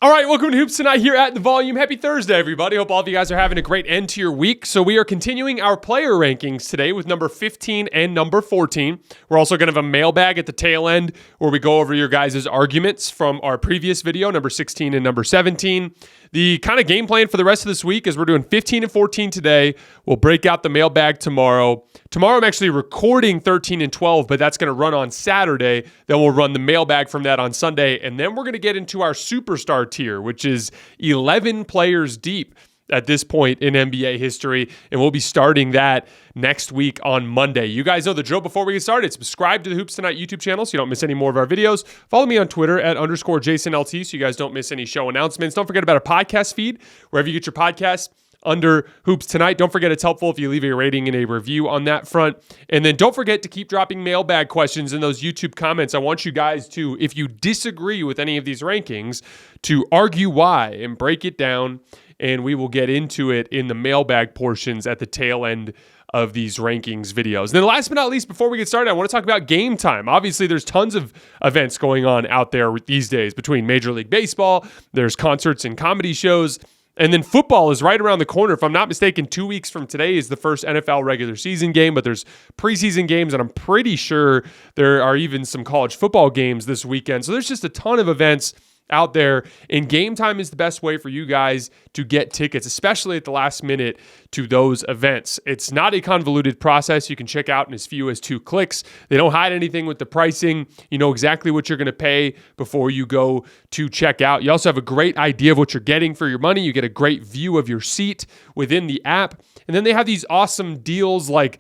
All right, welcome to Hoops Tonight here at The Volume. Happy Thursday, everybody. Hope all of you guys are having a great end to your week. So we are continuing our player rankings today with number 15 and number 14. We're also going to have a mailbag at the tail end where we go over your guys' arguments from our previous video, number 16 and number 17. The kind of game plan for the rest of this week is we're doing 15 and 14 today. We'll break out the mailbag tomorrow. Tomorrow I'm actually recording 13 and 12, but that's going to run on Saturday. Then we'll run the mailbag from that on Sunday. And then we're going to get into our superstar tier, which is 11 players deep at this point in NBA history. And we'll be starting that next week on Monday. You guys know the drill. Before we get started, subscribe to the Hoops Tonight YouTube channel so you don't miss any more of our videos. Follow me on Twitter at _JasonLT so you guys don't miss any show announcements. Don't forget about our podcast feed, wherever you get your podcasts, under Hoops Tonight. Don't forget it's helpful if you leave a rating and a review on that front. And then don't forget to keep dropping mailbag questions in those YouTube comments. I want you guys to, if you disagree with any of these rankings, to argue why and break it down. And we will get into it in the mailbag portions at the tail end of these rankings videos. And then last but not least, before we get started, I want to talk about Game Time. Obviously, there's tons of events going on out there these days between Major League Baseball, there's concerts and comedy shows, and then football is right around the corner. If I'm not mistaken, 2 weeks from today is the first NFL regular season game, but there's preseason games, and I'm pretty sure there are even some college football games this weekend. So there's just a ton of events out there, and Game Time is the best way for you guys to get tickets, especially at the last minute to those events. It's not a convoluted process. You can check out in as few as 2 clicks. They don't hide anything with the pricing. You know exactly what you're going to pay before you go to check out. You also have a great idea of what you're getting for your money. You get a great view of your seat within the app. And then they have these awesome deals like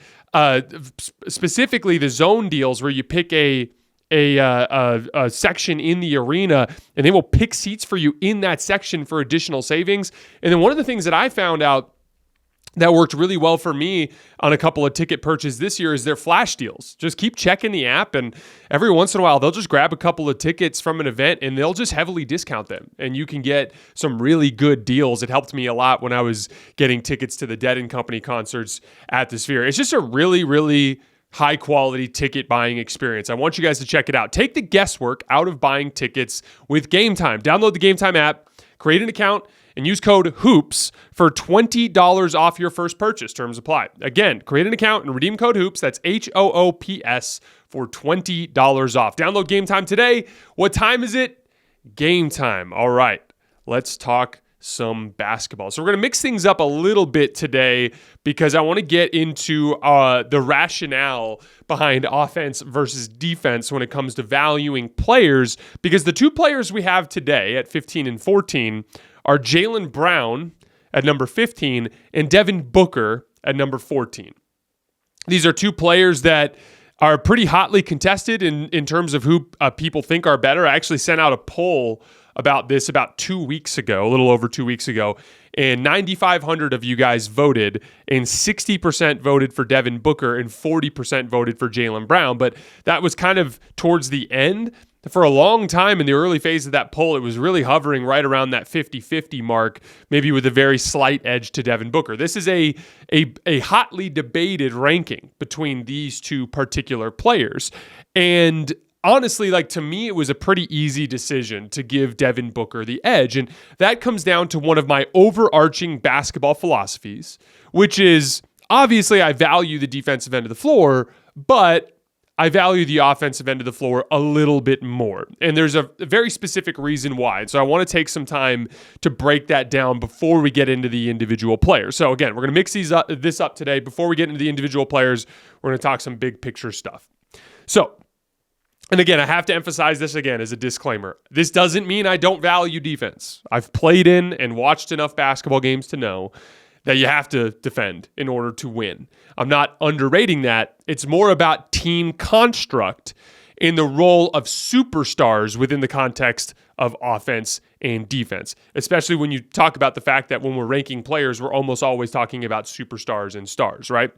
specifically the zone deals where you pick a section in the arena and they will pick seats for you in that section for additional savings. And then one of the things that I found out that worked really well for me on a couple of ticket purchases this year is their flash deals. Just keep checking the app, and every once in a while they'll just grab a couple of tickets from an event and they'll just heavily discount them, and you can get some really good deals. It helped me a lot when I was getting tickets to the Dead & Company concerts at the Sphere. It's just a really, really high quality ticket buying experience. I want you guys to check it out. Take the guesswork out of buying tickets with Game Time. Download the Game Time app, create an account, and use code HOOPS for $20 off your first purchase. Terms apply. Again, create an account and redeem code HOOPS. That's HOOPS for $20 off. Download Game Time today. What time is it? Game time. All right, let's talk some basketball. So we're going to mix things up a little bit today because I want to get into the rationale behind offense versus defense when it comes to valuing players, because the 2 players we have today at 15 and 14 are Jaylen Brown at number 15 and Devin Booker at number 14. These are 2 players that are pretty hotly contested in terms of who people think are better. I actually sent out a poll about this about 2 weeks ago, a little over 2 weeks ago, and 9,500 of you guys voted, and 60% voted for Devin Booker and 40% voted for Jaylen Brown. But that was kind of towards the end. For a long time in the early phase of that poll, it was really hovering right around that 50-50 mark, maybe with a very slight edge to Devin Booker. This is a hotly debated ranking between these 2 particular players. And honestly, to me, it was a pretty easy decision to give Devin Booker the edge. And that comes down to one of my overarching basketball philosophies, which is obviously I value the defensive end of the floor, but I value the offensive end of the floor a little bit more. And there's a very specific reason why. So I want to take some time to break that down before we get into the individual players. So again, we're going to mix this up today. Before we get into the individual players, we're going to talk some big picture stuff. So, and again, I have to emphasize this again as a disclaimer. This doesn't mean I don't value defense. I've played in and watched enough basketball games to know that you have to defend in order to win. I'm not underrating that. It's more about team construct in the role of superstars within the context of offense and defense, especially when you talk about the fact that when we're ranking players, we're almost always talking about superstars and stars, right?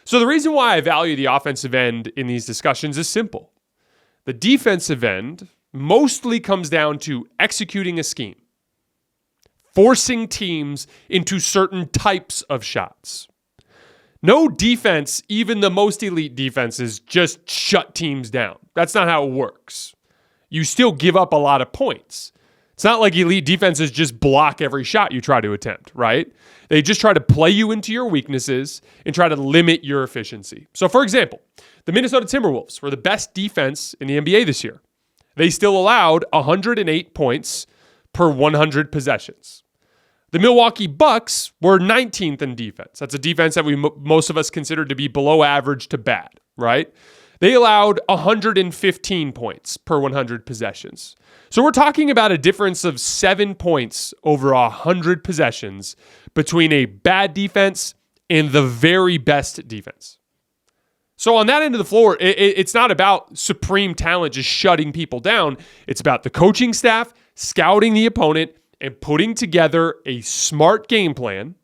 So the reason why I value the offensive end in these discussions is simple. The defensive end mostly comes down to executing a scheme, forcing teams into certain types of shots. No defense, even the most elite defenses, just shut teams down. That's not how it works. You still give up a lot of points. It's not like elite defenses just block every shot you try to attempt, right? They just try to play you into your weaknesses and try to limit your efficiency. So, for example, the Minnesota Timberwolves were the best defense in the NBA this year. They still allowed 108 points per 100 possessions. The Milwaukee Bucks were 19th in defense. That's a defense that most of us consider to be below average to bad, right? They allowed 115 points per 100 possessions. So we're talking about a difference of 7 points over 100 possessions between a bad defense and the very best defense. So on that end of the floor, it's not about supreme talent just shutting people down. It's about the coaching staff scouting the opponent and putting together a smart game plan,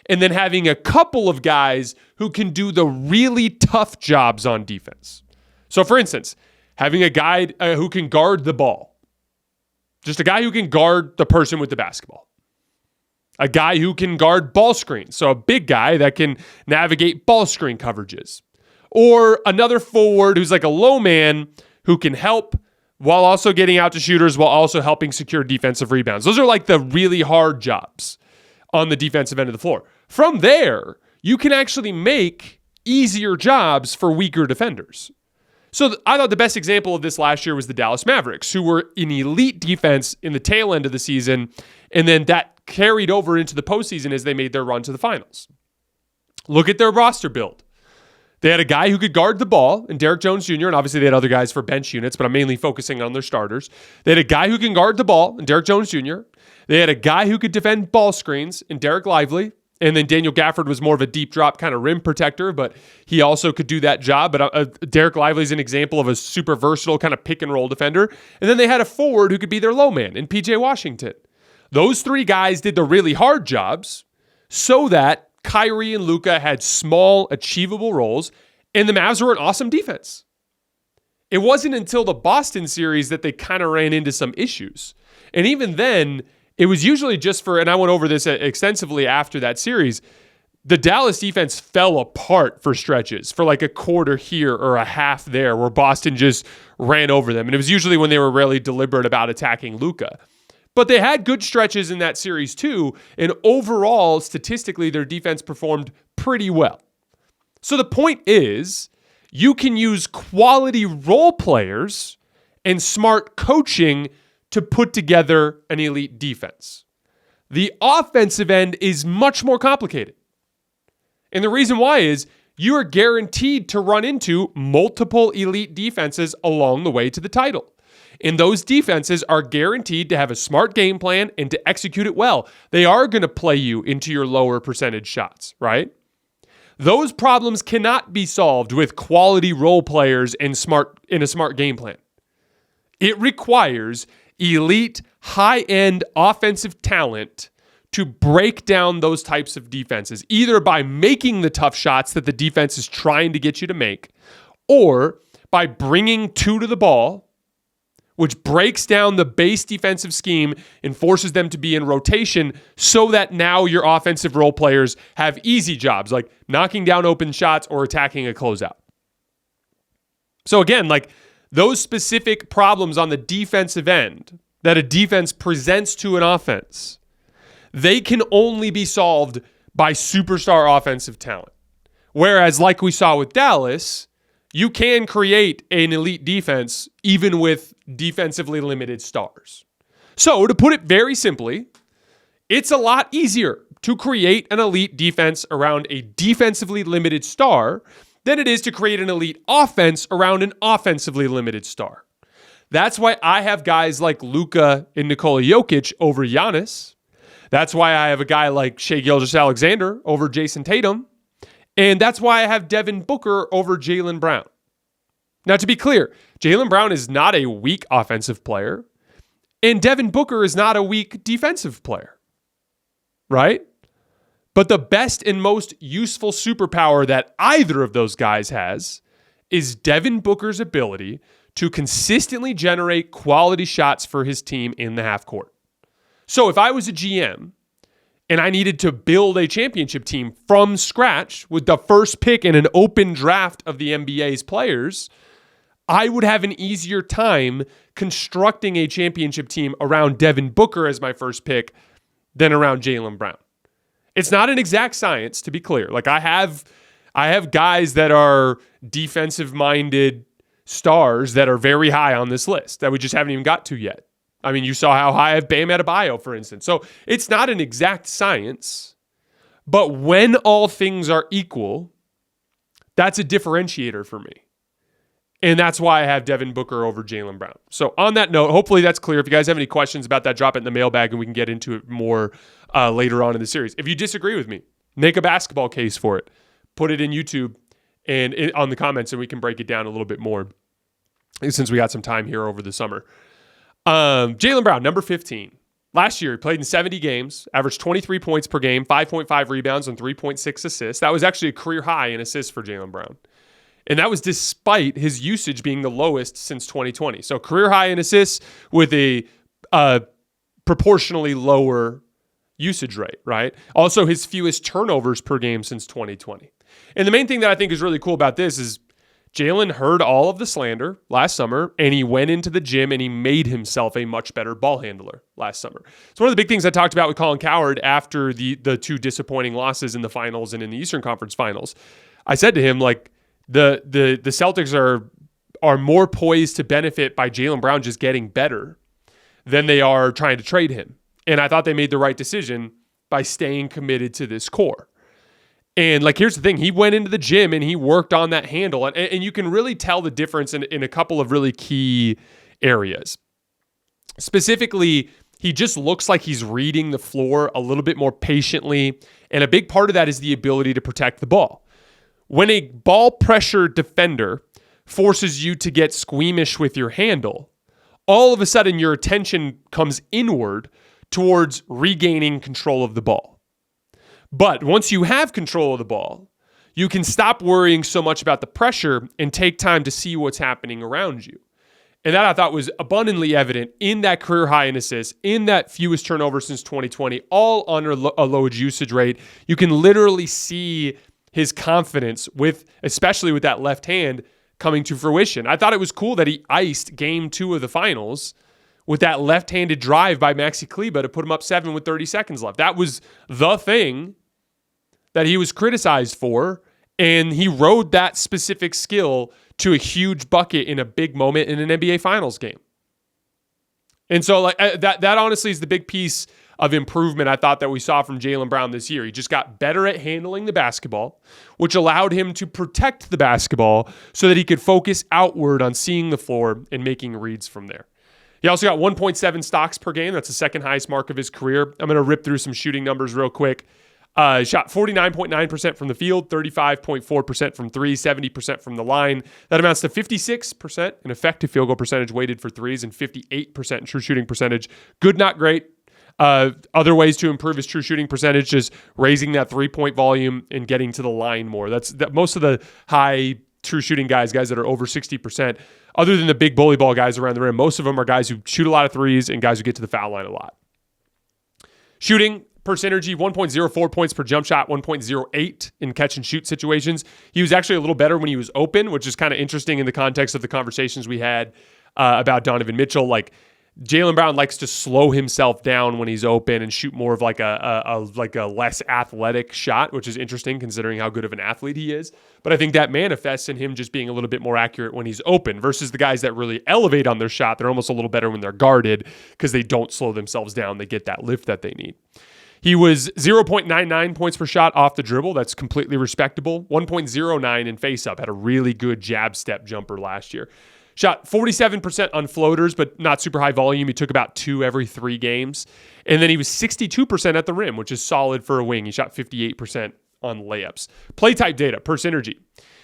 and then having a couple of guys who can do the really tough jobs on defense. So for instance, having a guy who can guard the ball. Just a guy who can guard the person with the basketball. A guy who can guard ball screens. So a big guy that can navigate ball screen coverages. Or another forward who's like a low man who can help while also getting out to shooters, while also helping secure defensive rebounds. Those are like the really hard jobs on the defensive end of the floor. From there, you can actually make easier jobs for weaker defenders. So I thought the best example of this last year was the Dallas Mavericks, who were an elite defense in the tail end of the season, and then that carried over into the postseason as they made their run to the finals. Look at their roster build. They had a guy who could guard the ball in Derrick Jones Jr., and obviously they had other guys for bench units, but I'm mainly focusing on their starters. They had a guy who can guard the ball in Derrick Jones Jr. They had a guy who could defend ball screens in Derek Lively, and then Daniel Gafford was more of a deep drop kind of rim protector, but he also could do that job. But Derek Lively is an example of a super versatile kind of pick and roll defender. And then they had a forward who could be their low man in PJ Washington. Those three guys did the really hard jobs so that Kyrie and Luka had small, achievable roles, and the Mavs were an awesome defense. It wasn't until the Boston series that they kind of ran into some issues. And even then, it was usually just for, and I went over this extensively after that series, the Dallas defense fell apart for stretches, for like a quarter here or a half there, where Boston just ran over them. And it was usually when they were really deliberate about attacking Luka. But they had good stretches in that series too, and overall, statistically, their defense performed pretty well. So the point is, you can use quality role players and smart coaching to put together an elite defense. The offensive end is much more complicated. And the reason why is you are guaranteed to run into multiple elite defenses along the way to the title. And those defenses are guaranteed to have a smart game plan and to execute it well. They are going to play you into your lower percentage shots, right? Those problems cannot be solved with quality role players and a smart game plan. It requires elite, high-end offensive talent to break down those types of defenses, either by making the tough shots that the defense is trying to get you to make, or by bringing two to the ball, which breaks down the base defensive scheme and forces them to be in rotation so that now your offensive role players have easy jobs, like knocking down open shots or attacking a closeout. So again, like those specific problems on the defensive end that a defense presents to an offense, they can only be solved by superstar offensive talent. Whereas, like we saw with Dallas, you can create an elite defense even with defensively limited stars. So, to put it very simply, it's a lot easier to create an elite defense around a defensively limited star than it is to create an elite offense around an offensively limited star. That's why I have guys like Luka and Nikola Jokic over Giannis. That's why I have a guy like Shai Gilgeous-Alexander over Jason Tatum. And that's why I have Devin Booker over Jaylen Brown. Now, to be clear, Jaylen Brown is not a weak offensive player, and Devin Booker is not a weak defensive player, right? But the best and most useful superpower that either of those guys has is Devin Booker's ability to consistently generate quality shots for his team in the half court. So if I was a GM and I needed to build a championship team from scratch with the first pick in an open draft of the NBA's players, I would have an easier time constructing a championship team around Devin Booker as my first pick than around Jaylen Brown. It's not an exact science, to be clear. Like I have guys that are defensive-minded stars that are very high on this list that we just haven't even got to yet. I mean, you saw how high I have Bam Adebayo, for instance. So it's not an exact science, but when all things are equal, that's a differentiator for me. And that's why I have Devin Booker over Jaylen Brown. So on that note, hopefully that's clear. If you guys have any questions about that, drop it in the mailbag and we can get into it more later on in the series. If you disagree with me, make a basketball case for it. Put it in YouTube and on the comments and we can break it down a little bit more since we got some time here over the summer. Jaylen Brown, number 15. Last year, he played in 70 games, averaged 23 points per game, 5.5 rebounds, and 3.6 assists. That was actually a career high in assists for Jaylen Brown. And that was despite his usage being the lowest since 2020. So career high in assists with a proportionally lower usage rate, right? Also his fewest turnovers per game since 2020. And the main thing that I think is really cool about this is Jaylen heard all of the slander last summer, and he went into the gym and he made himself a much better ball handler last summer. It's one of the big things I talked about with Colin Cowherd after the two disappointing losses in the finals and in the Eastern Conference Finals. I said to him, like, the Celtics are more poised to benefit by Jaylen Brown just getting better than they are trying to trade him. And I thought they made the right decision by staying committed to this core. And like, here's the thing. He went into the gym and he worked on that handle. And you can really tell the difference in a couple of really key areas. Specifically, he just looks like he's reading the floor a little bit more patiently. And a big part of that is the ability to protect the ball. When a ball pressure defender forces you to get squeamish with your handle, all of a sudden your attention comes inward towards regaining control of the ball. But once you have control of the ball, you can stop worrying so much about the pressure and take time to see what's happening around you. And that I thought was abundantly evident in that career high in assists, in that fewest turnovers since 2020, all under a low usage rate. You can literally see his confidence especially with that left hand coming to fruition. I thought it was cool that he iced game 2 of the finals with that left-handed drive by Maxi Kleber to put him up 7 with 30 seconds left. That was the thing that he was criticized for, and he rode that specific skill to a huge bucket in a big moment in an NBA Finals game. And so like that honestly is the big piece of improvement I thought that we saw from Jaylen Brown this year. He just got better at handling the basketball, which allowed him to protect the basketball so that he could focus outward on seeing the floor and making reads from there. He also got 1.7 stocks per game. That's the second highest mark of his career. I'm going to rip through some shooting numbers real quick. Shot 49.9% from the field, 35.4% from three, 70% from the line. That amounts to 56% in effective field goal percentage weighted for threes and 58% in true shooting percentage. Good, not great. Other ways to improve his true shooting percentage, just raising that 3-point volume and getting to the line more. That's most of the high true shooting guys that are over 60%, other than the big bully ball guys around the rim. Most of them are guys who shoot a lot of threes and guys who get to the foul line a lot. Shooting percentage, 1.04 points per jump shot, 1.08 in catch and shoot situations. He was actually a little better when he was open, which is kind of interesting in the context of the conversations we had about Donovan Mitchell. Like, Jaylen Brown likes to slow himself down when he's open and shoot more of like a less athletic shot, which is interesting considering how good of an athlete he is. But I think that manifests in him just being a little bit more accurate when he's open versus the guys that really elevate on their shot. They're almost a little better when they're guarded because they don't slow themselves down. They get that lift that they need. He was 0.99 points per shot off the dribble. That's completely respectable. 1.09 in face-up. Had a really good jab step jumper last year. Shot 47% on floaters, but not super high volume. He took about 2 every 3 games. And then he was 62% at the rim, which is solid for a wing. He shot 58% on layups. Play type data, per synergy.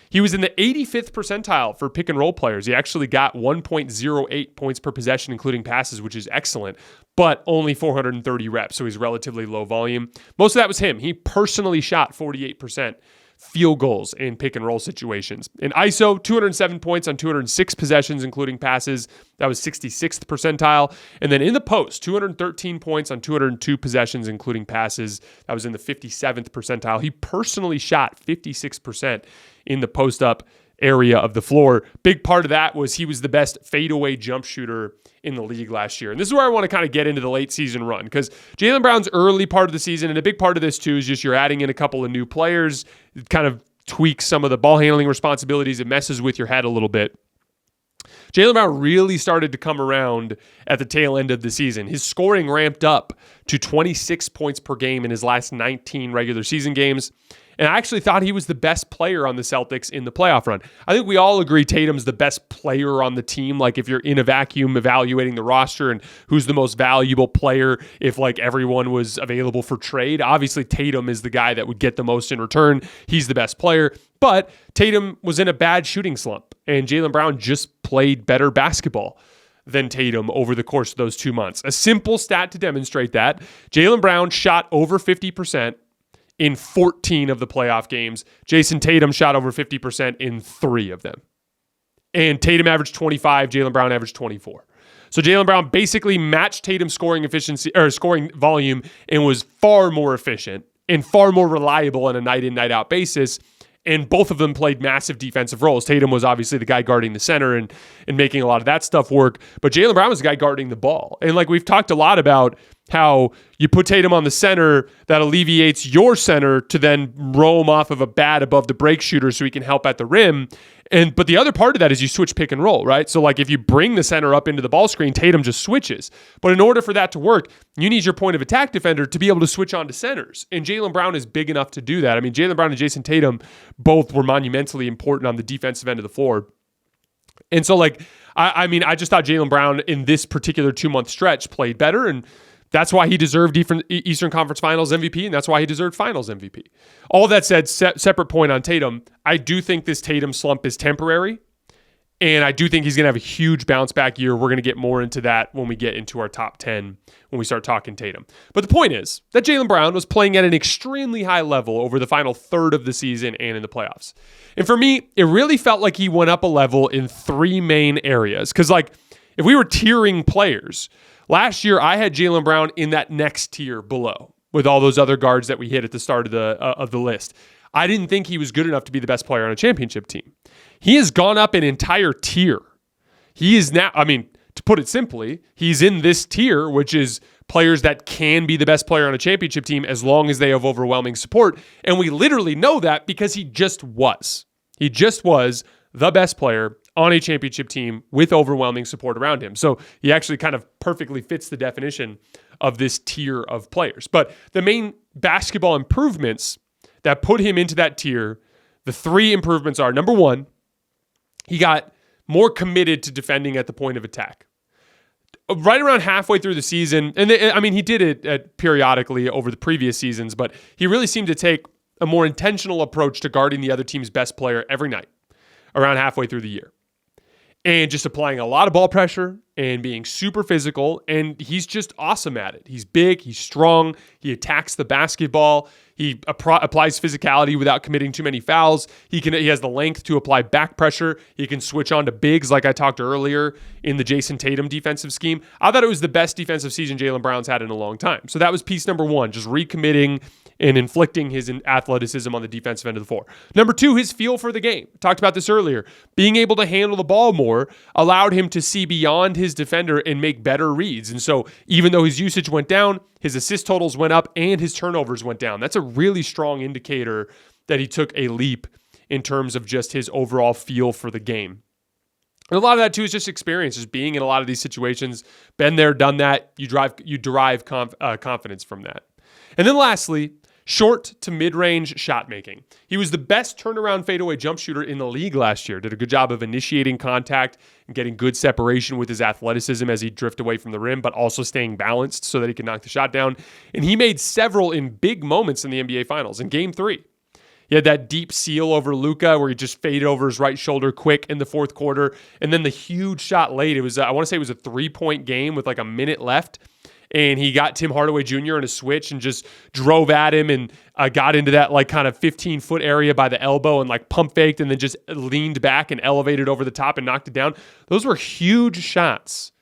He was in the 85th percentile for pick and roll players. He actually got 1.08 points per possession, including passes, which is excellent, but only 430 reps, so he's relatively low volume. Most of that was him. He personally shot 48% field goals in pick and roll situations. In ISO, 207 points on 206 possessions, including passes. That was 66th percentile. And then in the post, 213 points on 202 possessions, including passes. That was in the 57th percentile. He personally shot 56% in the post up area of the floor. Big part of that was he was the best fadeaway jump shooter in the league last year. And this is where I want to kind of get into the late season run, because Jaylen Brown's early part of the season, and a big part of this too, is just you're adding in a couple of new players. It kind of tweaks some of the ball handling responsibilities. It messes with your head a little bit. Jaylen Brown really started to come around at the tail end of the season. His scoring ramped up to 26 points per game in his last 19 regular season games. And I actually thought he was the best player on the Celtics in the playoff run. I think we all agree Tatum's the best player on the team. Like, if you're in a vacuum evaluating the roster and who's the most valuable player, if like everyone was available for trade, obviously Tatum is the guy that would get the most in return. He's the best player. But Tatum was in a bad shooting slump, and Jaylen Brown just played better basketball than Tatum over the course of those 2 months. A simple stat to demonstrate that: Jaylen Brown shot over 50% in 14 of the playoff games. Jason Tatum shot over 50% in 3 of them. And Tatum averaged 25, Jaylen Brown averaged 24. So Jaylen Brown basically matched Tatum's scoring efficiency or scoring volume and was far more efficient and far more reliable on a night in, night out basis. And both of them played massive defensive roles. Tatum was obviously the guy guarding the center and making a lot of that stuff work. But Jaylen Brown was the guy guarding the ball. And like we've talked a lot about how you put Tatum on the center, that alleviates your center to then roam off of a bad above the break shooter so he can help at the rim. But the other part of that is you switch pick and roll, right? So like if you bring the center up into the ball screen, Tatum just switches. But in order for that to work, you need your point of attack defender to be able to switch on to centers. And Jaylen Brown is big enough to do that. I mean, Jaylen Brown and Jason Tatum both were monumentally important on the defensive end of the floor. And so like, I just thought Jaylen Brown in this particular 2-month stretch played better, and that's why he deserved Eastern Conference Finals MVP, and that's why he deserved Finals MVP. All that said, separate point on Tatum, I do think this Tatum slump is temporary, and I do think he's going to have a huge bounce back year. We're going to get more into that when we get into our top 10, when we start talking Tatum. But the point is that Jaylen Brown was playing at an extremely high level over the final third of the season and in the playoffs. And for me, it really felt like he went up a level in 3 main areas. Because like, if we were tiering players, last year, I had Jaylen Brown in that next tier below with all those other guards that we hit at the start of the list. I didn't think he was good enough to be the best player on a championship team. He has gone up an entire tier. He is now, I mean, to put it simply, he's in this tier, which is players that can be the best player on a championship team as long as they have overwhelming support. And we literally know that because he just was. He just was the best player on a championship team with overwhelming support around him. So he actually kind of perfectly fits the definition of this tier of players. But the main basketball improvements that put him into that tier, the 3 improvements are: number 1, he got more committed to defending at the point of attack. Right around halfway through the season, and he did it periodically over the previous seasons, but he really seemed to take a more intentional approach to guarding the other team's best player every night around halfway through the year. And just applying a lot of ball pressure and being super physical. And he's just awesome at it. He's big, he's strong, he attacks the basketball, he applies physicality without committing too many fouls. He has the length to apply back pressure. He can switch on to bigs like I talked earlier in the Jason Tatum defensive scheme. I thought it was the best defensive season Jaylen Brown's had in a long time. So that was piece number 1, just recommitting and inflicting his athleticism on the defensive end of the floor. Number 2, his feel for the game. I talked about this earlier. Being able to handle the ball more allowed him to see beyond his defender and make better reads. And so even though his usage went down, his assist totals went up and his turnovers went down. That's a really strong indicator that he took a leap in terms of just his overall feel for the game. And a lot of that too is just experience, just being in a lot of these situations. Been there, done that. You derive confidence from that. And then lastly, short to mid-range shot making. He was the best turnaround fadeaway jump shooter in the league last year. Did a good job of initiating contact and getting good separation with his athleticism as he drifted away from the rim, but also staying balanced so that he could knock the shot down. And he made several in big moments in the NBA Finals. In Game 3, he had that deep seal over Luka where he just faded over his right shoulder quick in the 4th quarter. And then the huge shot late. It was, I want to say it was a 3-point game with like a minute left. And he got Tim Hardaway Jr. in a switch and just drove at him and got into that like kind of 15-foot area by the elbow and like pump faked and then just leaned back and elevated over the top and knocked it down. Those were huge shots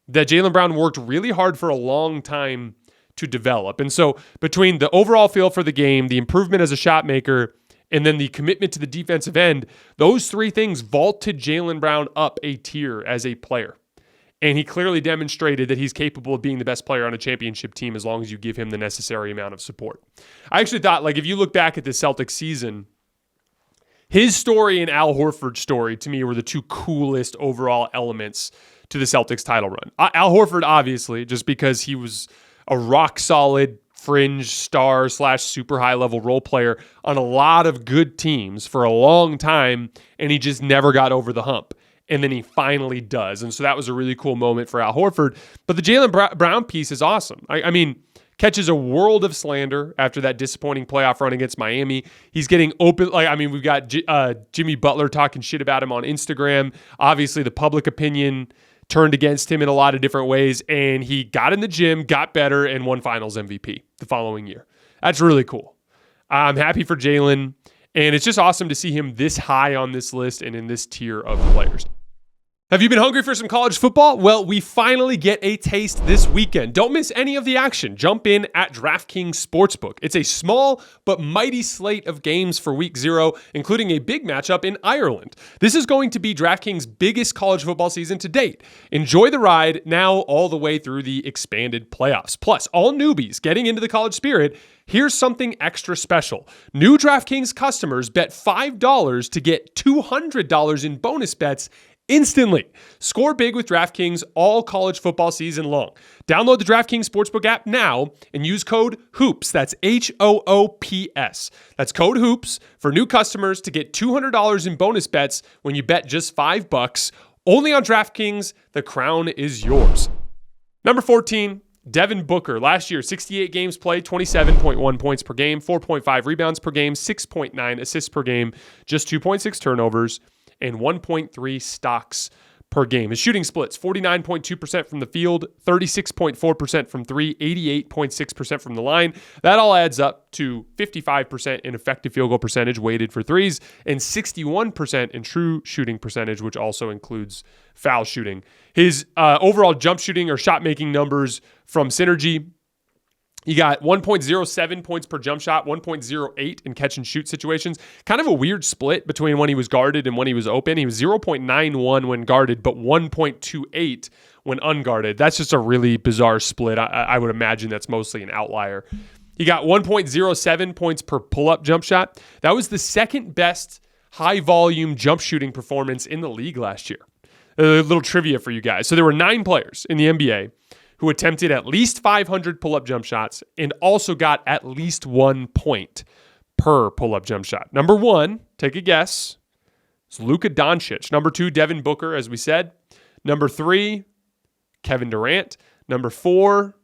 that Jaylen Brown worked really hard for a long time to develop. And so between the overall feel for the game, the improvement as a shot maker, and then the commitment to the defensive end, those three things vaulted Jaylen Brown up a tier as a player. And he clearly demonstrated that he's capable of being the best player on a championship team as long as you give him the necessary amount of support. I actually thought, like, if you look back at the Celtics season, his story and Al Horford's story, to me, were the two coolest overall elements to the Celtics title run. Al Horford, obviously, just because he was a rock-solid fringe star / super high-level role player on a lot of good teams for a long time, and he just never got over the hump. And then he finally does. And so that was a really cool moment for Al Horford. But the Jaylen Brown piece is awesome. I mean, catches a world of slander after that disappointing playoff run against Miami. He's getting open. We've got Jimmy Butler talking shit about him on Instagram. Obviously, the public opinion turned against him in a lot of different ways. And he got in the gym, got better, and won Finals MVP the following year. That's really cool. I'm happy for Jaylen. And it's just awesome to see him this high on this list and in this tier of players. Have you been hungry for some college football? Well, we finally get a taste this weekend. Don't miss any of the action. Jump in at DraftKings Sportsbook. It's a small but mighty slate of games for Week 0, including a big matchup in Ireland. This is going to be DraftKings' biggest college football season to date. Enjoy the ride now all the way through the expanded playoffs. Plus, all newbies getting into the college spirit, here's something extra special. New DraftKings customers bet $5 to get $200 in bonus bets instantly. Score big with DraftKings all college football season long. Download the DraftKings Sportsbook app now and use code HOOPS. That's HOOPS. That's code HOOPS for new customers to get $200 in bonus bets when you bet just $5. Only on DraftKings, the crown is yours. Number 14, Devin Booker. Last year, 68 games played, 27.1 points per game, 4.5 rebounds per game, 6.9 assists per game, just 2.6 turnovers, and 1.3 stocks per game. His shooting splits, 49.2% from the field, 36.4% from three, 88.6% from the line. That all adds up to 55% in effective field goal percentage weighted for threes and 61% in true shooting percentage, which also includes foul shooting. His overall jump shooting or shot making numbers from Synergy, you got 1.07 points per jump shot, 1.08 in catch and shoot situations. Kind of a weird split between when he was guarded and when he was open. He was 0.91 when guarded, but 1.28 when unguarded. That's just a really bizarre split. I would imagine that's mostly an outlier. He got 1.07 points per pull-up jump shot. That was the second best high-volume jump shooting performance in the league last year. A little trivia for you guys. So there were 9 players in the NBA who attempted at least 500 pull-up jump shots and also got at least 1 point per pull-up jump shot. Number 1, take a guess, it's Luka Doncic. Number 2, Devin Booker, as we said. Number 3, Kevin Durant. Number 4,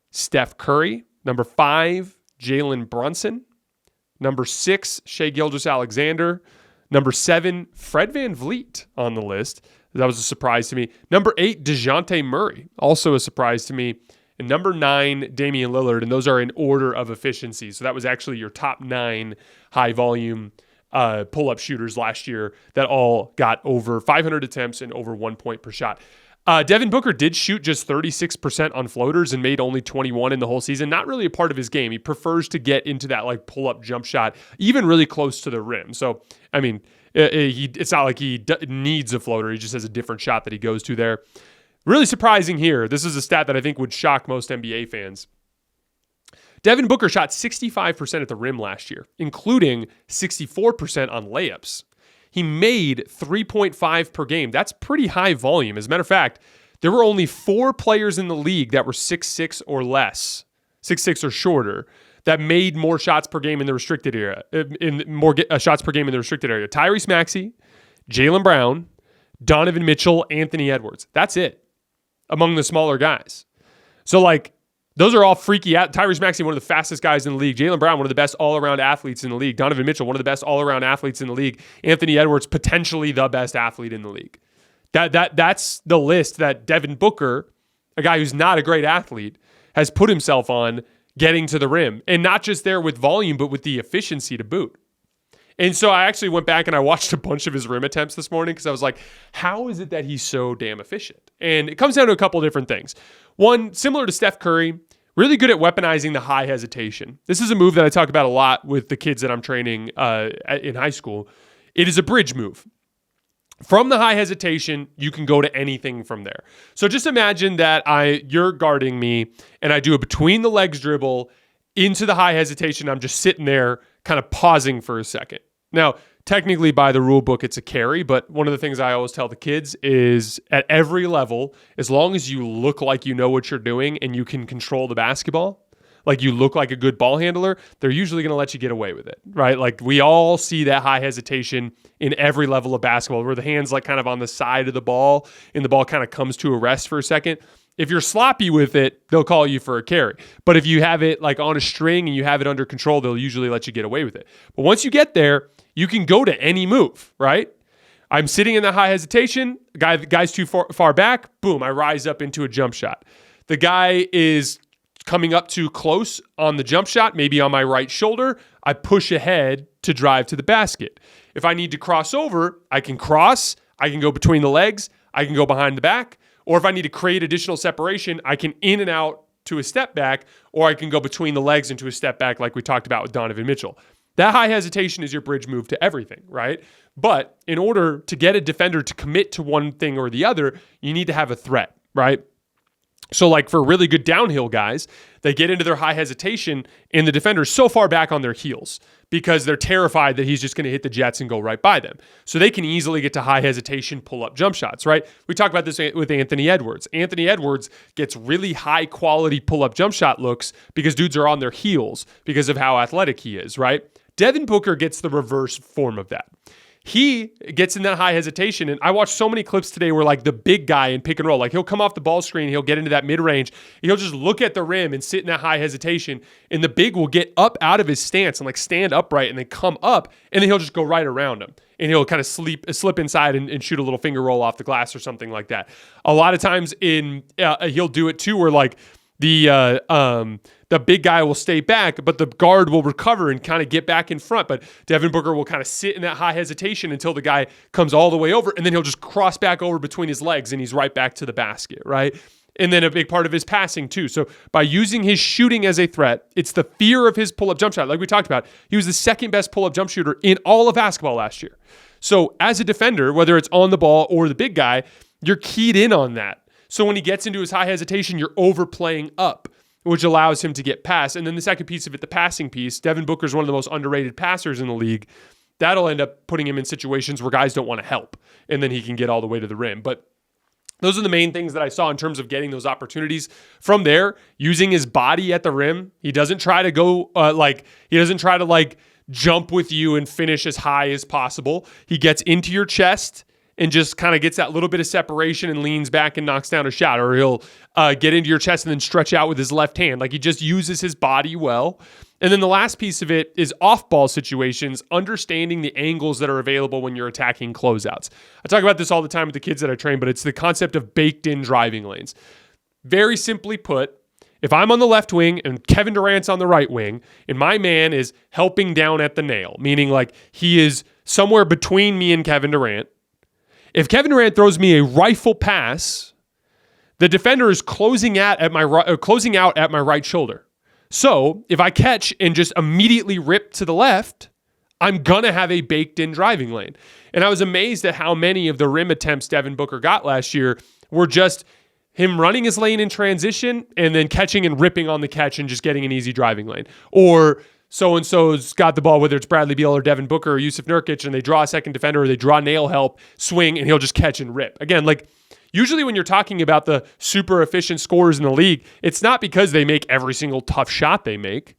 Steph Curry. Number 5, Jalen Brunson. Number 6, Shai Gilgeous-Alexander. Number 7, Fred VanVleet on the list. That was a surprise to me. Number 8, DeJounte Murray, also a surprise to me. And number 9, Damian Lillard. And those are in order of efficiency. So that was actually your top 9 high-volume pull-up shooters last year that all got over 500 attempts and over 1 point per shot. Devin Booker did shoot just 36% on floaters and made only 21 in the whole season. Not really a part of his game. He prefers to get into that like pull-up jump shot, even really close to the rim. So, I mean, it's not like he needs a floater. He just has a different shot that he goes to there. Really surprising here. This is a stat that I think would shock most NBA fans. Devin Booker shot 65% at the rim last year, including 64% on layups. He made 3.5 per game. That's pretty high volume. As a matter of fact, there were only 4 players in the league that were 6'6" or less, 6'6" or shorter, that made more shots per game in the restricted area, shots per game in the restricted area. Tyrese Maxey, Jaylen Brown, Donovan Mitchell, Anthony Edwards. That's it among the smaller guys. So, like, those are all freaky. Tyrese Maxey, one of the fastest guys in the league. Jaylen Brown, one of the best all-around athletes in the league. Donovan Mitchell, one of the best all-around athletes in the league. Anthony Edwards, potentially the best athlete in the league. That's the list that Devin Booker, a guy who's not a great athlete, has put himself on getting to the rim. And not just there with volume, but with the efficiency to boot. And so I actually went back and I watched a bunch of his rim attempts this morning because I was like, how is it that he's so damn efficient? And it comes down to a couple different things. One, similar to Steph Curry, Really good at weaponizing the high hesitation. This is a move that I talk about a lot with the kids that I'm training in high school. It is a bridge move. From the high hesitation, you can go to anything from there. So just imagine that you're guarding me and I do a between the legs dribble into the high hesitation. I'm just sitting there kind of pausing for a second. Now, technically by the rule book, it's a carry, but one of the things I always tell the kids is at every level, as long as you look like you know what you're doing and you can control the basketball, like you look like a good ball handler, they're usually going to let you get away with it, right? Like we all see that high hesitation in every level of basketball where the hand's like kind of on the side of the ball and the ball kind of comes to a rest for a second. If you're sloppy with it, they'll call you for a carry. But if you have it like on a string and you have it under control, they'll usually let you get away with it. But once you get there, you can go to any move, right? I'm sitting in the high hesitation. The guy's too far back. Boom, I rise up into a jump shot. The guy is coming up too close on the jump shot, maybe on my right shoulder. I push ahead to drive to the basket. If I need to cross over, I can cross. I can go between the legs. I can go behind the back. Or if I need to create additional separation, I can in and out to a step back, or I can go between the legs into a step back like we talked about with Donovan Mitchell. That high hesitation is your bridge move to everything, right? But in order to get a defender to commit to one thing or the other, you need to have a threat, right? So like for really good downhill guys, they get into their high hesitation and the defender's so far back on their heels because they're terrified that he's just going to hit the jets and go right by them. So they can easily get to high hesitation, pull up jump shots, right? We talked about this with Anthony Edwards. Anthony Edwards gets really high quality pull up jump shot looks because dudes are on their heels because of how athletic he is, right? Devin Booker gets the reverse form of that. He gets in that high hesitation, and I watched so many clips today where like the big guy in pick and roll, like he'll come off the ball screen, he'll get into that mid-range, he'll just look at the rim and sit in that high hesitation, and the big will get up out of his stance and like stand upright and then come up, and then he'll just go right around him. And he'll kind of slip inside and shoot a little finger roll off the glass or something like that. A lot of times he'll do it too where like the big guy will stay back, but the guard will recover and kind of get back in front. But Devin Booker will kind of sit in that high hesitation until the guy comes all the way over, and then he'll just cross back over between his legs, and he's right back to the basket, right? And then a big part of his passing too. So by using his shooting as a threat, it's the fear of his pull-up jump shot. Like we talked about, he was the second best pull-up jump shooter in all of basketball last year. So as a defender, whether it's on the ball or the big guy, you're keyed in on that. So when he gets into his high hesitation, you're overplaying up, which allows him to get past. And then the second piece of it, the passing piece, Devin Booker is one of the most underrated passers in the league. That'll end up putting him in situations where guys don't want to help, and then he can get all the way to the rim. But those are the main things that I saw in terms of getting those opportunities. From there, using his body at the rim, he doesn't try to go jump with you and finish as high as possible. He gets into your chest and just kind of gets that little bit of separation and leans back and knocks down a shot. Or he'll get into your chest and then stretch out with his left hand. Like he just uses his body well. And then the last piece of it is off-ball situations, understanding the angles that are available when you're attacking closeouts. I talk about this all the time with the kids that I train, but it's the concept of baked-in driving lanes. Very simply put, if I'm on the left wing and Kevin Durant's on the right wing, and my man is helping down at the nail, meaning like he is somewhere between me and Kevin Durant, if Kevin Durant throws me a rifle pass, the defender is closing out at my right shoulder. So if I catch and just immediately rip to the left, I'm going to have a baked-in driving lane. And I was amazed at how many of the rim attempts Devin Booker got last year were just him running his lane in transition and then catching and ripping on the catch and just getting an easy driving lane. Or so-and-so's got the ball, whether it's Bradley Beal or Devin Booker or Yusuf Nurkic, and they draw a second defender or they draw nail help, swing, and he'll just catch and rip. Again, like usually when you're talking about the super efficient scorers in the league, it's not because they make every single tough shot they make.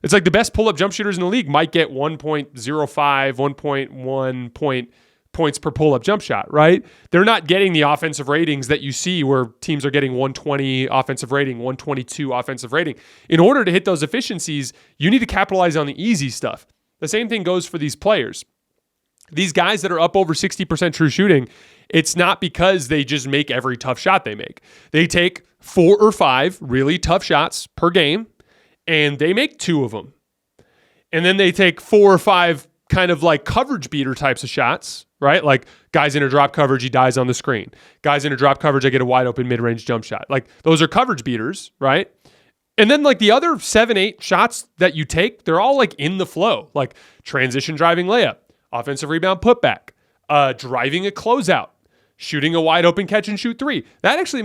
It's like the best pull-up jump shooters in the league might get 1.05, 1.1 points per pull-up jump shot, right? They're not getting the offensive ratings that you see where teams are getting 120 offensive rating, 122 offensive rating. In order to hit those efficiencies, you need to capitalize on the easy stuff. The same thing goes for these players. These guys that are up over 60% true shooting, it's not because they just make every tough shot they make. They take 4 or 5 really tough shots per game, and they make 2 of them. And then they take 4 or 5 kind of like coverage beater types of shots, right? Like guys in a drop coverage, he dies on the screen. Guys in a drop coverage, I get a wide open mid-range jump shot. Like those are coverage beaters, right? And then like the other 7-8 shots that you take, they're all like in the flow, like transition driving layup, offensive rebound putback, driving a closeout, shooting a wide open catch and shoot three. That actually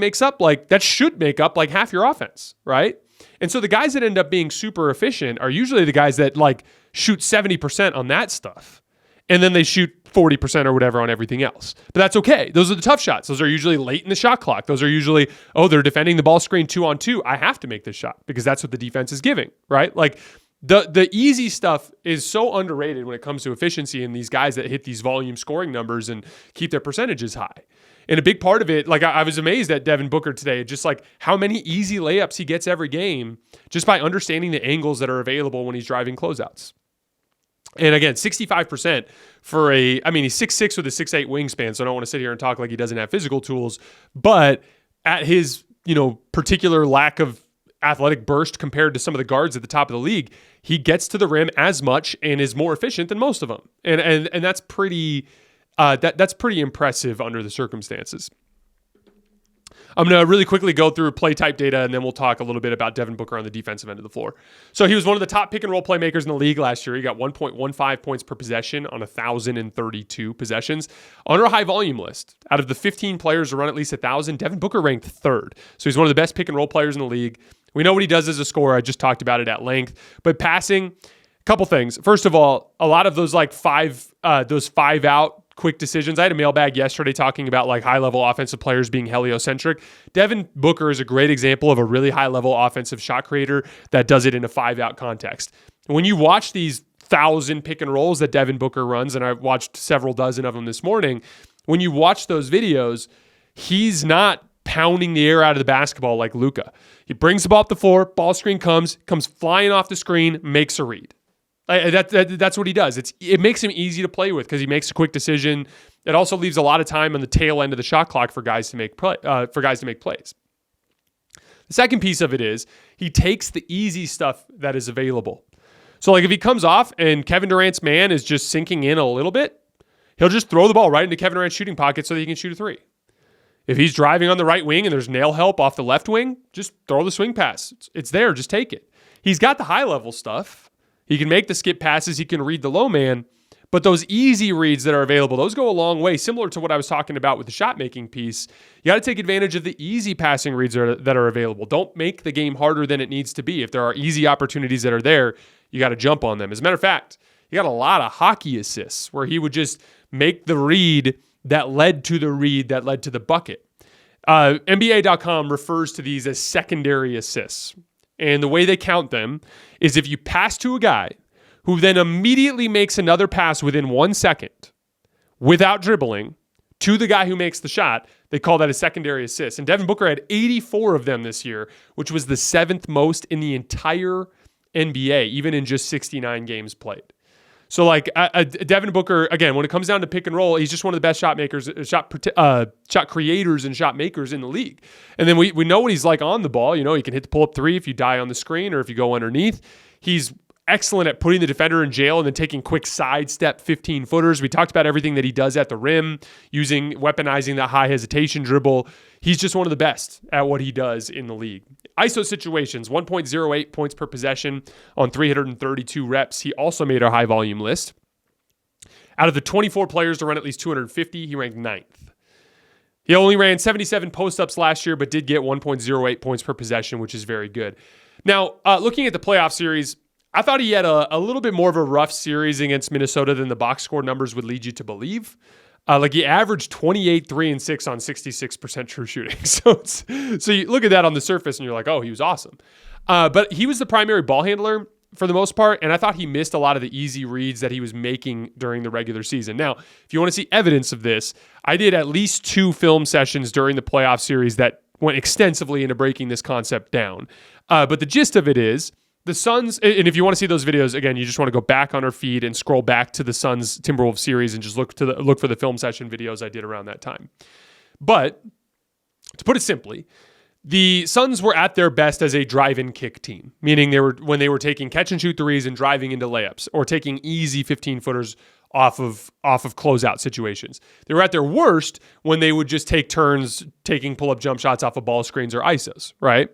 should make up like half your offense, right? And so the guys that end up being super efficient are usually the guys that like shoot 70% on that stuff. And then they shoot 40% or whatever on everything else. But that's okay. Those are the tough shots. Those are usually late in the shot clock. Those are usually, they're defending the ball screen 2-on-2. I have to make this shot because that's what the defense is giving, right? Like the easy stuff is so underrated when it comes to efficiency and these guys that hit these volume scoring numbers and keep their percentages high. And a big part of it, like I was amazed at Devin Booker today, just like how many easy layups he gets every game just by understanding the angles that are available when he's driving closeouts. And again, 65% for he's 6'6" with a 6'8" wingspan, so I don't want to sit here and talk like he doesn't have physical tools, but at his, particular lack of athletic burst compared to some of the guards at the top of the league, he gets to the rim as much and is more efficient than most of them. And that's pretty that's pretty impressive under the circumstances. I'm going to really quickly go through play type data, and then we'll talk a little bit about Devin Booker on the defensive end of the floor. So he was one of the top pick and roll playmakers in the league last year. He got 1.15 points per possession on 1,032 possessions. On our high volume list, out of the 15 players to run at least 1,000, Devin Booker ranked third. So he's one of the best pick and roll players in the league. We know what he does as a scorer. I just talked about it at length. But passing, a couple things. First of all, a lot of those five out quick decisions. I had a mailbag yesterday talking about like high-level offensive players being heliocentric. Devin Booker is a great example of a really high-level offensive shot creator that does it in a 5-out context. When you watch these 1,000 pick and rolls that Devin Booker runs, and I've watched several dozen of them this morning, when you watch those videos, he's not pounding the air out of the basketball like Luka. He brings the ball up the floor, ball screen comes flying off the screen, makes a read. That's what he does. It makes him easy to play with because he makes a quick decision. It also leaves a lot of time on the tail end of the shot clock for guys to make plays. The second piece of it is he takes the easy stuff that is available. So like if he comes off and Kevin Durant's man is just sinking in a little bit, he'll just throw the ball right into Kevin Durant's shooting pocket so that he can shoot a three. If he's driving on the right wing and there's nail help off the left wing, just throw the swing pass. It's there. Just take it. He's got the high level stuff. He can make the skip passes. He can read the low man. But those easy reads that are available, those go a long way, similar to what I was talking about with the shot-making piece. You got to take advantage of the easy passing reads that are available. Don't make the game harder than it needs to be. If there are easy opportunities that are there, you got to jump on them. As a matter of fact, he got a lot of hockey assists where he would just make the read that led to the read that led to the bucket. NBA.com refers to these as secondary assists. And the way they count them is if you pass to a guy who then immediately makes another pass within 1 second without dribbling to the guy who makes the shot, they call that a secondary assist. And Devin Booker had 84 of them this year, which was the 7th most in the entire NBA, even in just 69 games played. So like Devin Booker, again, when it comes down to pick and roll, he's just one of the best shot creators and shot makers in the league. And then we know what he's like on the ball. He can hit the pull-up three if you die on the screen or if you go underneath. He's excellent at putting the defender in jail and then taking quick sidestep 15-footers. We talked about everything that he does at the rim, weaponizing that high hesitation dribble. He's just one of the best at what he does in the league. ISO situations, 1.08 points per possession on 332 reps. He also made our high volume list. Out of the 24 players to run at least 250, he ranked 9th. He only ran 77 post-ups last year, but did get 1.08 points per possession, which is very good. Now, looking at the playoff series, I thought he had a little bit more of a rough series against Minnesota than the box score numbers would lead you to believe. He averaged 28, 3, and 6 on 66% true shooting. So you look at that on the surface and you're like, oh, he was awesome. But he was the primary ball handler for the most part, and I thought he missed a lot of the easy reads that he was making during the regular season. Now, if you want to see evidence of this, I did at least 2 film sessions during the playoff series that went extensively into breaking this concept down. But the gist of it is, the Suns, and if you want to see those videos, again, you just want to go back on our feed and scroll back to the Suns Timberwolves series and just look for the film session videos I did around that time. But to put it simply, the Suns were at their best as a drive-and kick team, meaning when they were taking catch and shoot threes and driving into layups or taking easy 15-footers off of closeout situations. They were at their worst when they would just take turns taking pull-up jump shots off of ball screens or ISOs, right?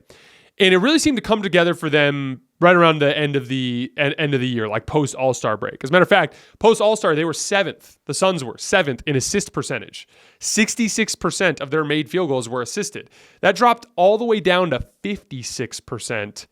And it really seemed to come together for them right around the end of the year, like post All-Star break. As a matter of fact, post All-Star, they were 7th. The Suns were 7th in assist percentage. 66% of their made field goals were assisted. That dropped all the way down to 56%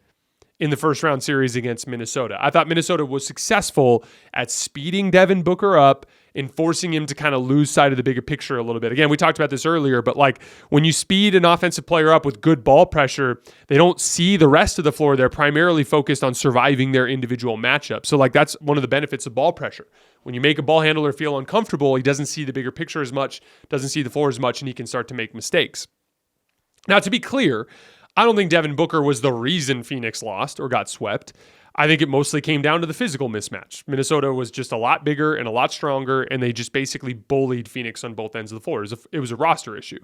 in the first round series against Minnesota. I thought Minnesota was successful at speeding Devin Booker up and forcing him to kind of lose sight of the bigger picture a little bit. Again, we talked about this earlier, but like when you speed an offensive player up with good ball pressure, they don't see the rest of the floor. They're primarily focused on surviving their individual matchup. So like that's one of the benefits of ball pressure. When you make a ball handler feel uncomfortable, he doesn't see the bigger picture as much, doesn't see the floor as much, and he can start to make mistakes. Now, to be clear, I don't think Devin Booker was the reason Phoenix lost or got swept. I think it mostly came down to the physical mismatch. Minnesota was just a lot bigger and a lot stronger, and they just basically bullied Phoenix on both ends of the floor. It was a roster issue.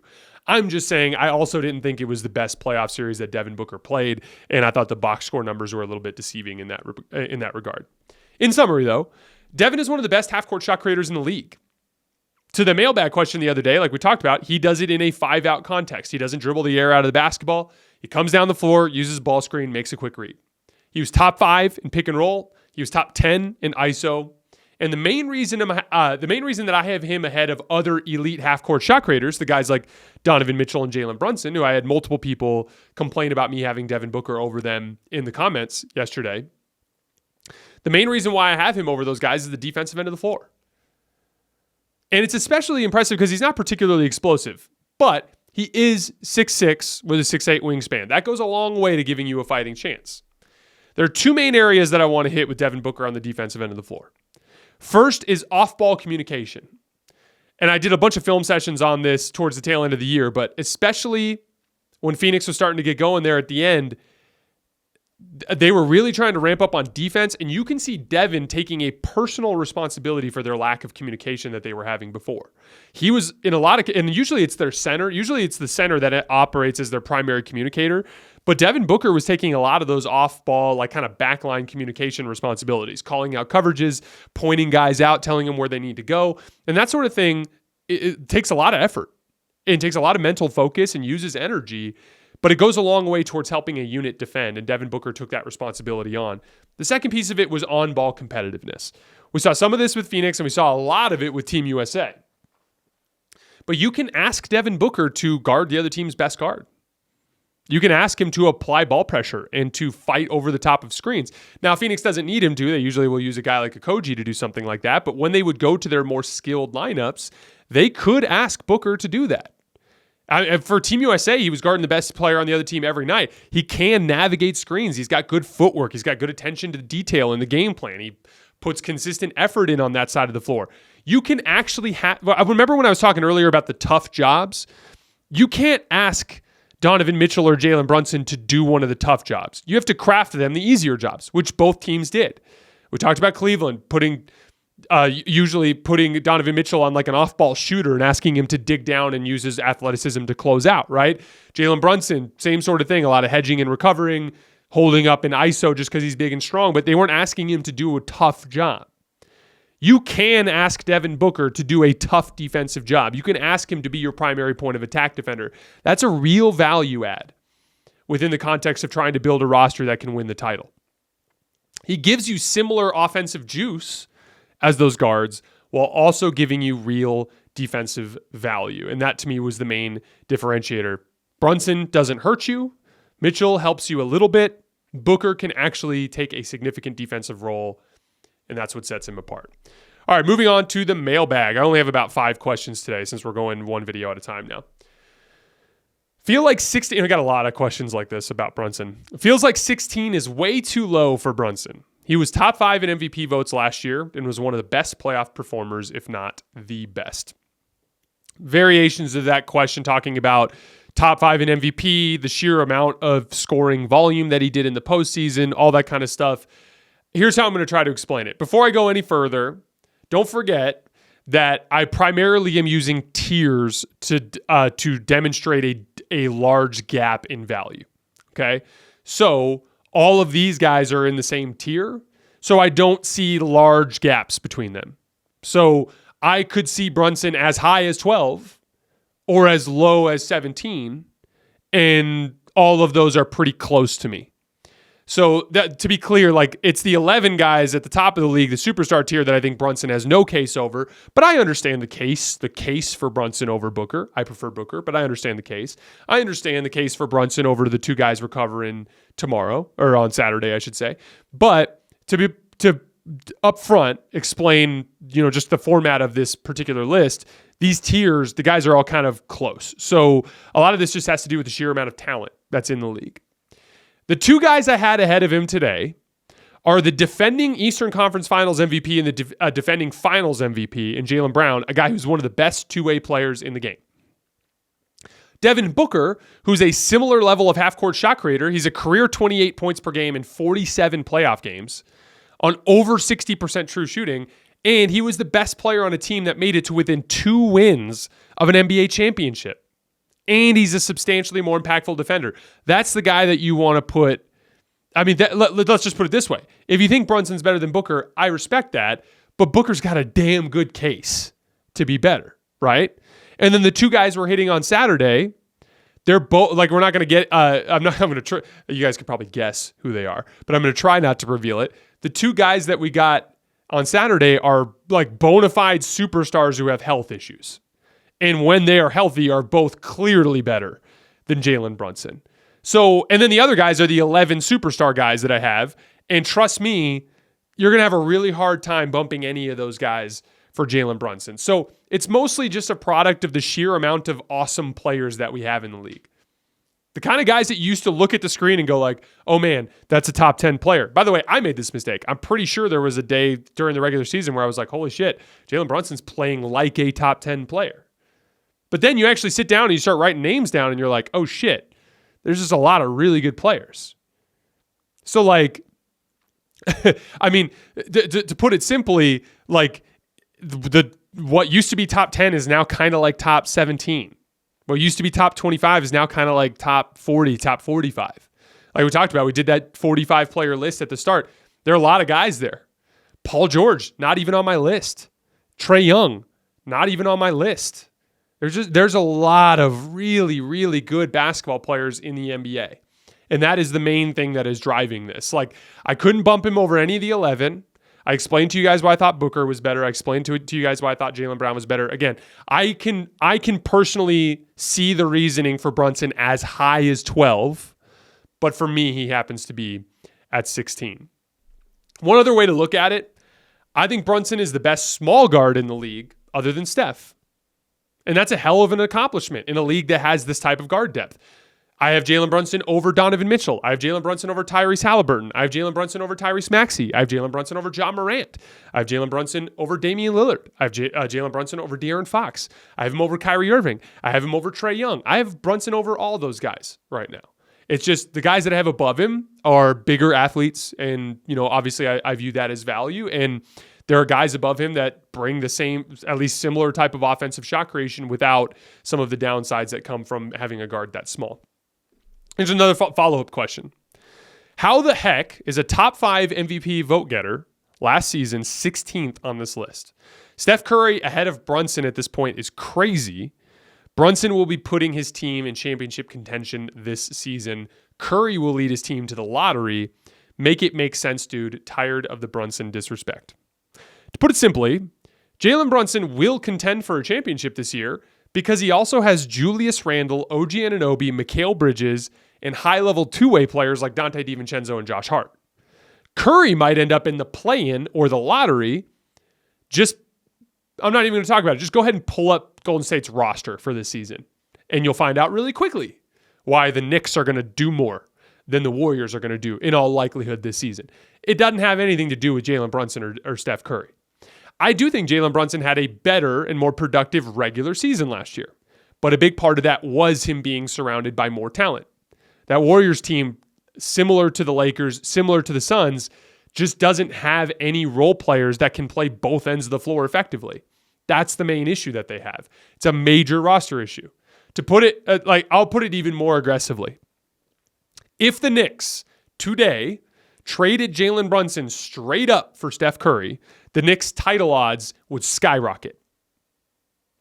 I'm just saying I also didn't think it was the best playoff series that Devin Booker played, and I thought the box score numbers were a little bit deceiving in that regard. In summary, though, Devin is one of the best half-court shot creators in the league. To the mailbag question the other day, like we talked about, he does it in a 5-out context. He doesn't dribble the air out of the basketball. He comes down the floor, uses ball screen, makes a quick read. He was top 5 in pick and roll. He was top 10 in ISO. And the main reason that I have him ahead of other elite half-court shot creators, the guys like Donovan Mitchell and Jaylen Brunson, who I had multiple people complain about me having Devin Booker over them in the comments yesterday. The main reason why I have him over those guys is the defensive end of the floor. And it's especially impressive because he's not particularly explosive, but he is 6'6" with a 6'8" wingspan. That goes a long way to giving you a fighting chance. There are two main areas that I want to hit with Devin Booker on the defensive end of the floor. First is off-ball communication. And I did a bunch of film sessions on this towards the tail end of the year, but especially when Phoenix was starting to get going there at the end, they were really trying to ramp up on defense, and you can see Devin taking a personal responsibility for their lack of communication that they were having before. He was in a lot of, and usually it's their center. Usually it's the center that operates as their primary communicator. But Devin Booker was taking a lot of those off-ball, like kind of backline communication responsibilities, calling out coverages, pointing guys out, telling them where they need to go. And that sort of thing, it takes a lot of effort. It takes a lot of mental focus and uses energy. But it goes a long way towards helping a unit defend, and Devin Booker took that responsibility on. The second piece of it was on-ball competitiveness. We saw some of this with Phoenix, and we saw a lot of it with Team USA. But you can ask Devin Booker to guard the other team's best guard. You can ask him to apply ball pressure and to fight over the top of screens. Now, Phoenix doesn't need him to. They usually will use a guy like a Koji to do something like that. But when they would go to their more skilled lineups, they could ask Booker to do that. For Team USA, he was guarding the best player on the other team every night. He can navigate screens. He's got good footwork. He's got good attention to detail in the game plan. He puts consistent effort in on that side of the floor. You can actually I remember when I was talking earlier about the tough jobs. You can't ask Donovan Mitchell or Jaylen Brunson to do one of the tough jobs. You have to craft them the easier jobs, which both teams did. We talked about Cleveland usually putting Donovan Mitchell on like an off-ball shooter and asking him to dig down and use his athleticism to close out, right? Jaylen Brunson, same sort of thing, a lot of hedging and recovering, holding up in ISO just because he's big and strong, but they weren't asking him to do a tough job. You can ask Devin Booker to do a tough defensive job. You can ask him to be your primary point of attack defender. That's a real value add within the context of trying to build a roster that can win the title. He gives you similar offensive juice as those guards, while also giving you real defensive value. And that, to me, was the main differentiator. Brunson doesn't hurt you. Mitchell helps you a little bit. Booker can actually take a significant defensive role, and that's what sets him apart. All right, moving on to the mailbag. I only have about 5 questions today since we're going one video at a time now. Feel like 16, I got a lot of questions like this about Brunson. Feels like 16 is way too low for Brunson. He was top 5 in MVP votes last year and was one of the best playoff performers, if not the best. Variations of that question talking about top 5 in MVP, the sheer amount of scoring volume that he did in the postseason, all that kind of stuff. Here's how I'm going to try to explain it. Before I go any further, don't forget that I primarily am using tiers to demonstrate a large gap in value. Okay? So all of these guys are in the same tier, so I don't see large gaps between them. So I could see Brunson as high as 12 or as low as 17, and all of those are pretty close to me. So that, to be clear, like it's the 11 guys at the top of the league, the superstar tier, that I think Brunson has no case over. But I understand the case for Brunson over Booker. I prefer Booker, but I understand the case. I understand the case for Brunson over the two guys we're covering tomorrow, or on Saturday, I should say. But to up front explain, just the format of this particular list, these tiers, the guys are all kind of close. So a lot of this just has to do with the sheer amount of talent that's in the league. The two guys I had ahead of him today are the defending Eastern Conference Finals MVP and the defending Finals MVP in Jaylen Brown, a guy who's one of the best two-way players in the game. Devin Booker, who's a similar level of half-court shot creator. He's a career 28 points per game in 47 playoff games on over 60% true shooting, and he was the best player on a team that made it to within 2 wins of an NBA championship. And he's a substantially more impactful defender. That's the guy that you want to put. I mean, let's just put it this way. If you think Brunson's better than Booker, I respect that. But Booker's got a damn good case to be better, right? And then the two guys we're hitting on Saturday, they're both, like, we're not going to get, I'm going to try, you guys could probably guess who they are, but I'm going to try not to reveal it. The two guys that we got on Saturday are like bona fide superstars who have health issues. And when they are healthy, are both clearly better than Jalen Brunson. So, and then the other guys are the 11 superstar guys that I have. And trust me, you're going to have a really hard time bumping any of those guys for Jalen Brunson. So it's mostly just a product of the sheer amount of awesome players that we have in the league. The kind of guys that used to look at the screen and go like, oh man, that's a top 10 player. By the way, I made this mistake. I'm pretty sure there was a day during the regular season where I was like, holy shit, Jalen Brunson's playing like a top 10 player. But then you actually sit down and you start writing names down and you're like, oh shit, there's just a lot of really good players. So like, I mean, to put it simply, like what used to be top 10 is now kind of like top 17. What used to be top 25 is now kind of like top 40, top 45. Like we talked about, we did that 45 player list at the start. There are a lot of guys there. Paul George, not even on my list. Trae Young, not even on my list. There's a lot of really, really good basketball players in the NBA. And that is the main thing that is driving this. Like, I couldn't bump him over any of the 11. I explained to you guys why I thought Booker was better. I explained to you guys why I thought Jaylen Brown was better. Again, I can personally see the reasoning for Brunson as high as 12, but for me, he happens to be at 16. One other way to look at it, I think Brunson is the best small guard in the league other than Steph. And that's a hell of an accomplishment in a league that has this type of guard depth. I have Jalen Brunson over Donovan Mitchell. I have Jalen Brunson over Tyrese Halliburton. I have Jalen Brunson over Tyrese Maxey. I have Jalen Brunson over Ja Morant. I have Jalen Brunson over Damian Lillard. I have Jalen Brunson over De'Aaron Fox. I have him over Kyrie Irving. I have him over Trae Young. I have Brunson over all those guys right now. It's just the guys that I have above him are bigger athletes. And, obviously I view that as value. And there are guys above him that bring the same, at least similar type of offensive shot creation without some of the downsides that come from having a guard that small. Here's another follow-up question. How the heck is a top 5 MVP vote getter last season 16th on this list? Steph Curry ahead of Brunson at this point is crazy. Brunson will be putting his team in championship contention this season. Curry will lead his team to the lottery. Make it make sense, dude. Tired of the Brunson disrespect. To put it simply, Jalen Brunson will contend for a championship this year because he also has Julius Randle, OG Anunoby, Mikal Bridges, and high-level two-way players like Dante DiVincenzo and Josh Hart. Curry might end up in the play-in or the lottery. I'm not even going to talk about it. Just go ahead and pull up Golden State's roster for this season, and you'll find out really quickly why the Knicks are going to do more than the Warriors are going to do in all likelihood this season. It doesn't have anything to do with Jalen Brunson or Steph Curry. I do think Jalen Brunson had a better and more productive regular season last year, but a big part of that was him being surrounded by more talent. That Warriors team, similar to the Lakers, similar to the Suns, just doesn't have any role players that can play both ends of the floor effectively. That's the main issue that they have. It's a major roster issue. To put it, I'll put it even more aggressively. If the Knicks today traded Jalen Brunson straight up for Steph Curry, the Knicks' title odds would skyrocket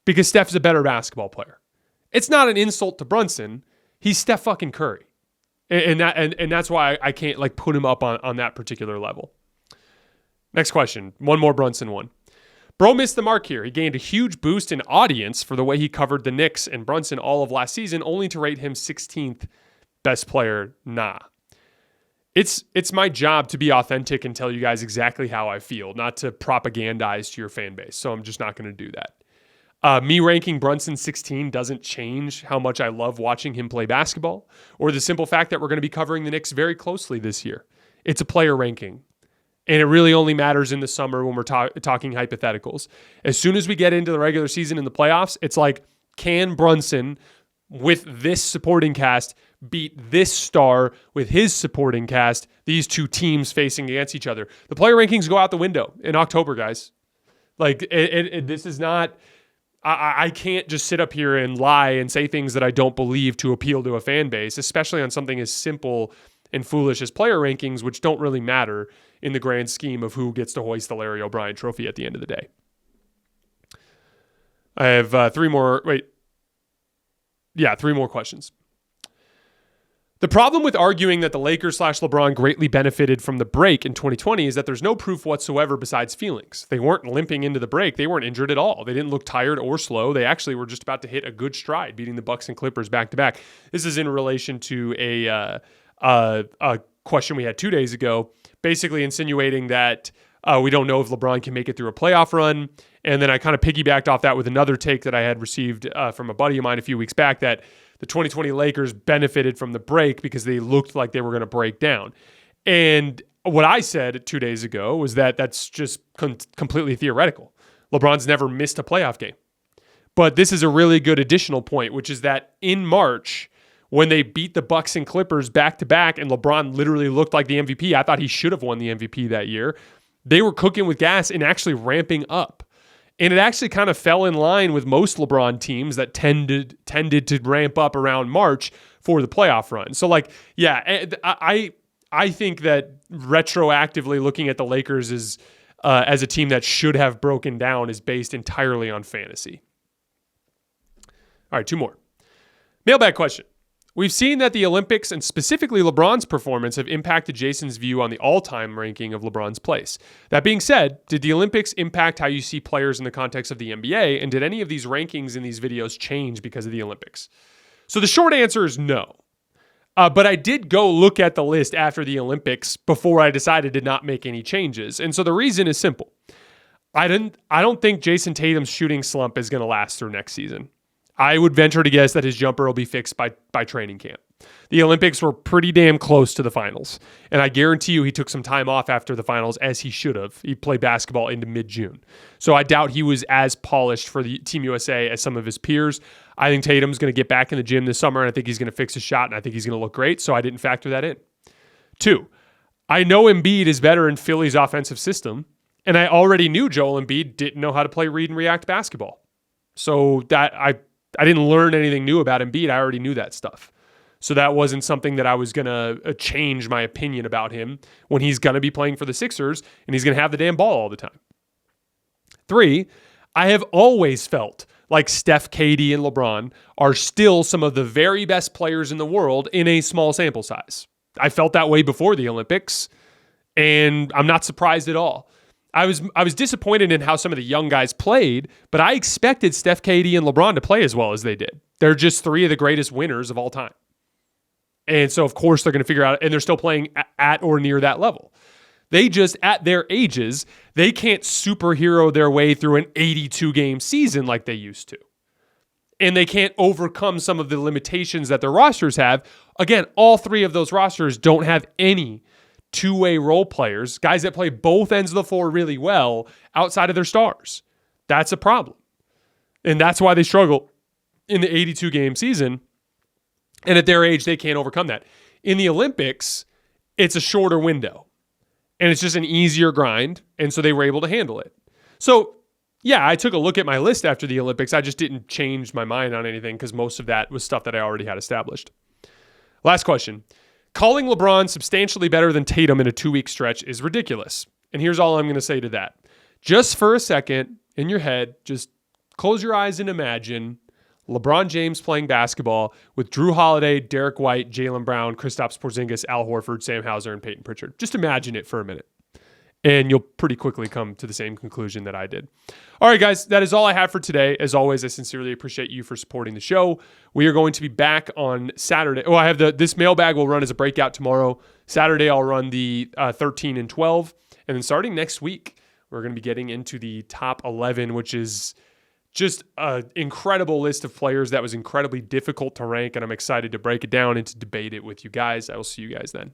because Steph's a better basketball player. It's not an insult to Brunson. He's Steph fucking Curry. And that's why I can't like put him up on that particular level. Next question. One more Brunson one. Bro missed the mark here. He gained a huge boost in audience for the way he covered the Knicks and Brunson all of last season, only to rate him 16th best player. Nah. It's my job to be authentic and tell you guys exactly how I feel, not to propagandize to your fan base. So I'm just not going to do that. Me ranking Brunson 16 doesn't change how much I love watching him play basketball or the simple fact that we're going to be covering the Knicks very closely this year. It's a player ranking. And it really only matters in the summer when we're talking hypotheticals. As soon as we get into the regular season and the playoffs, it's like, can Brunson, with this supporting cast, beat this star with his supporting cast, these two teams facing against each other? The player rankings go out the window in October, guys. Like, this is not... I can't just sit up here and lie and say things that I don't believe to appeal to a fan base, especially on something as simple and foolish as player rankings, which don't really matter in the grand scheme of who gets to hoist the Larry O'Brien trophy at the end of the day. I have three more questions. The problem with arguing that the Lakers/LeBron greatly benefited from the break in 2020 is that there's no proof whatsoever besides feelings. They weren't limping into the break. They weren't injured at all. They didn't look tired or slow. They actually were just about to hit a good stride, beating the Bucks and Clippers back to back. This is in relation to a question we had 2 days ago, basically insinuating that we don't know if LeBron can make it through a playoff run. And then I kind of piggybacked off that with another take that I had received from a buddy of mine a few weeks back, that the 2020 Lakers benefited from the break because they looked like they were going to break down. And what I said 2 days ago was that that's just completely theoretical. LeBron's never missed a playoff game. But this is a really good additional point, which is that in March, when they beat the Bucks and Clippers back to back and LeBron literally looked like the MVP, I thought he should have won the MVP that year. They were cooking with gas and actually ramping up. And it actually kind of fell in line with most LeBron teams that tended to ramp up around March for the playoff run. So like, yeah, I think that retroactively looking at the Lakers as a team that should have broken down is based entirely on fantasy. All right, two more. Mailbag question. We've seen that the Olympics and specifically LeBron's performance have impacted Jason's view on the all-time ranking of LeBron's place. That being said, did the Olympics impact how you see players in the context of the NBA, and did any of these rankings in these videos change because of the Olympics? So the short answer is no. But I did go look at the list after the Olympics before I decided to not make any changes. And so the reason is simple. I don't think Jason Tatum's shooting slump is going to last through next season. I would venture to guess that his jumper will be fixed by training camp. The Olympics were pretty damn close to the finals, and I guarantee you he took some time off after the finals, as he should have. He played basketball into mid-June. So I doubt he was as polished for the Team USA as some of his peers. I think Tatum's going to get back in the gym this summer, and I think he's going to fix his shot, and I think he's going to look great, so I didn't factor that in. 2, I know Embiid is better in Philly's offensive system, and I already knew Joel Embiid didn't know how to play read and react basketball. So that I didn't learn anything new about Embiid. I already knew that stuff. So that wasn't something that I was going to change my opinion about him when he's going to be playing for the Sixers and he's going to have the damn ball all the time. 3, I have always felt like Steph, KD, and LeBron are still some of the very best players in the world in a small sample size. I felt that way before the Olympics, and I'm not surprised at all. I was disappointed in how some of the young guys played, but I expected Steph, KD, and LeBron to play as well as they did. They're just 3 of the greatest winners of all time. And so, of course, they're going to figure out, and they're still playing at or near that level. They just, at their ages, they can't superhero their way through an 82-game season like they used to. And they can't overcome some of the limitations that their rosters have. Again, all 3 of those rosters don't have any two-way role players, guys that play both ends of the floor really well outside of their stars. That's a problem. And that's why they struggle in the 82-game season. And at their age, they can't overcome that. In the Olympics, it's a shorter window. And it's just an easier grind. And so they were able to handle it. So, yeah, I took a look at my list after the Olympics. I just didn't change my mind on anything because most of that was stuff that I already had established. Last question. Calling LeBron substantially better than Tatum in a 2-week stretch is ridiculous. And here's all I'm going to say to that. Just for a second, in your head, just close your eyes and imagine LeBron James playing basketball with Drew Holiday, Derek White, Jaylen Brown, Kristaps Porzingis, Al Horford, Sam Hauser, and Peyton Pritchard. Just imagine it for a minute, and you'll pretty quickly come to the same conclusion that I did. All right, guys, that is all I have for today. As always, I sincerely appreciate you for supporting the show. We are going to be back on Saturday. Oh, I have this mailbag will run as a breakout tomorrow. Saturday, I'll run the 13 and 12. And then starting next week, we're going to be getting into the top 11, which is just an incredible list of players that was incredibly difficult to rank. And I'm excited to break it down and to debate it with you guys. I will see you guys then.